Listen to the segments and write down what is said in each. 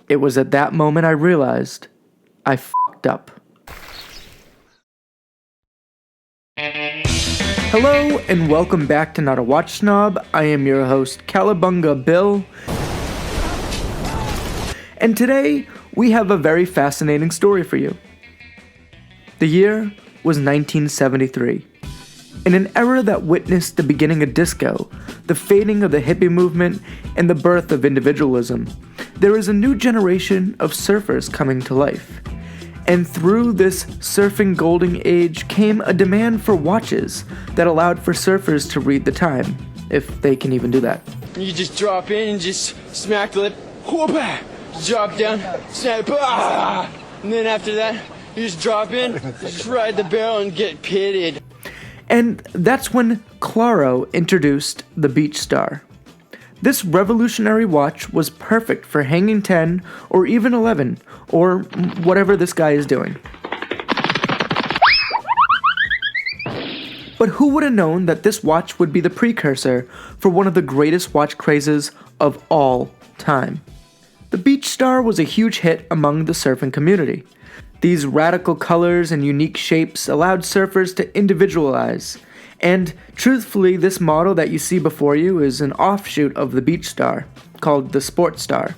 It was at that moment I realized I fucked up. Hello and welcome back to Not a Watch Snob. I am your host, Calabunga Bill. And today, we have a very fascinating story for you. The year was 1973. In an era that witnessed the beginning of disco, the fading of the hippie movement, and the birth of individualism, there is a new generation of surfers coming to life. And through this surfing golden age came a demand for watches that allowed for surfers to read the time, if they can even do that. You just drop in and just smack the lip, whoop-ah, drop down, snap, ah, and then after that, you just drop in, just ride the barrel and get pitted. And that's when Claro introduced the Beach Star. This revolutionary watch was perfect for hanging 10 or even 11, or whatever this guy is doing. But who would have known that this watch would be the precursor for one of the greatest watch crazes of all time? The Beach Star was a huge hit among the surfing community. These radical colors and unique shapes allowed surfers to individualize, and truthfully, this model that you see before you is an offshoot of the Beach Star, called the Sport Star,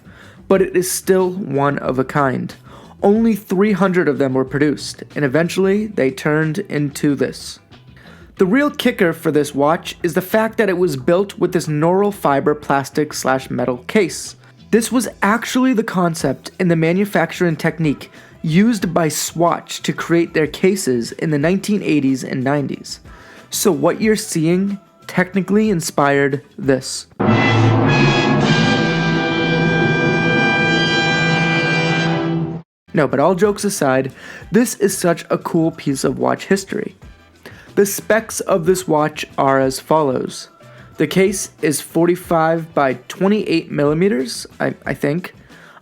but it is still one of a kind. Only 300 of them were produced, and eventually they turned into this. The real kicker for this watch is the fact that it was built with this neural fiber plastic/metal case. This was actually the concept and the manufacturing technique used by Swatch to create their cases in the 1980s and 90s. So what you're seeing technically inspired this. No, but all jokes aside, this is such a cool piece of watch history. The specs of this watch are as follows. The case is 45 by 28 millimeters, I think.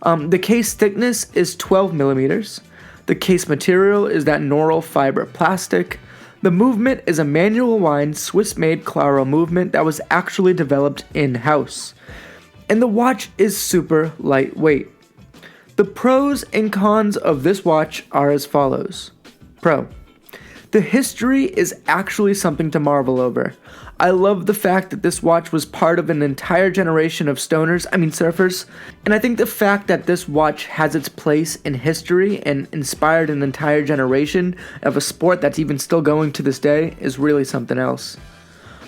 The case thickness is 12 millimeters. The case material is that neural fiber plastic. The movement is a manual wind Swiss-made Claro movement that was actually developed in-house. And the watch is super lightweight. The pros and cons of this watch are as follows. Pro. The history is actually something to marvel over. I love the fact that this watch was part of an entire generation of surfers, and I think the fact that this watch has its place in history and inspired an entire generation of a sport that's even still going to this day is really something else.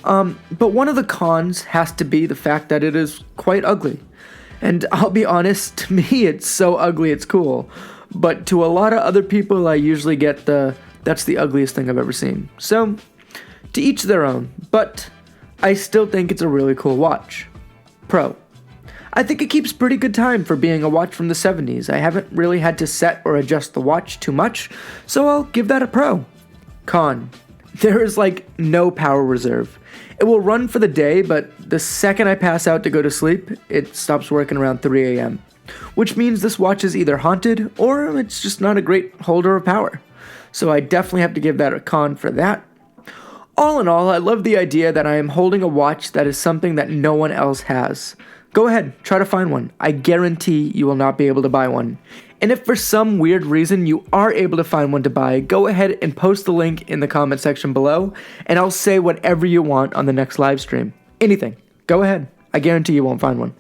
But one of the cons has to be the fact that it is quite ugly. And I'll be honest, to me it's so ugly it's cool. But to a lot of other people I usually get that's the ugliest thing I've ever seen. So, to each their own, but I still think it's a really cool watch. Pro. I think it keeps pretty good time for being a watch from the 70s. I haven't really had to set or adjust the watch too much, so I'll give that a pro. Con. There is no power reserve. It will run for the day, but the second I pass out to go to sleep, it stops working around 3 a.m. Which means this watch is either haunted or it's just not a great holder of power. So I definitely have to give that a con for that. All in all, I love the idea that I am holding a watch that is something that no one else has. Go ahead, try to find one. I guarantee you will not be able to buy one. And if for some weird reason you are able to find one to buy, go ahead and post the link in the comment section below, and I'll say whatever you want on the next live stream. Anything. Go ahead. I guarantee you won't find one.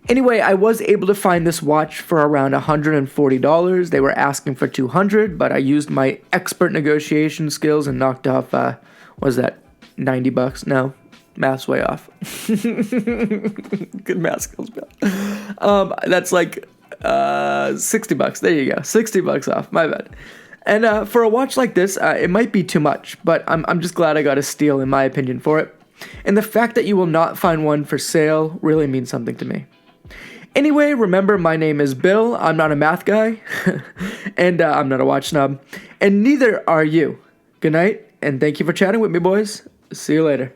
Anyway, I was able to find this watch for around $140. They were asking for $200, but I used my expert negotiation skills and knocked off, what was that, $90? No, math's way off. Good math skills, Bill. That's $60. There you go, $60 off, my bad. And for a watch like this, it might be too much, but I'm just glad I got a steal in my opinion for it. And the fact that you will not find one for sale really means something to me. Anyway, remember my name is Bill, I'm not a math guy, and I'm not a watch snob, and neither are you. Good night, and thank you for chatting with me, boys. See you later.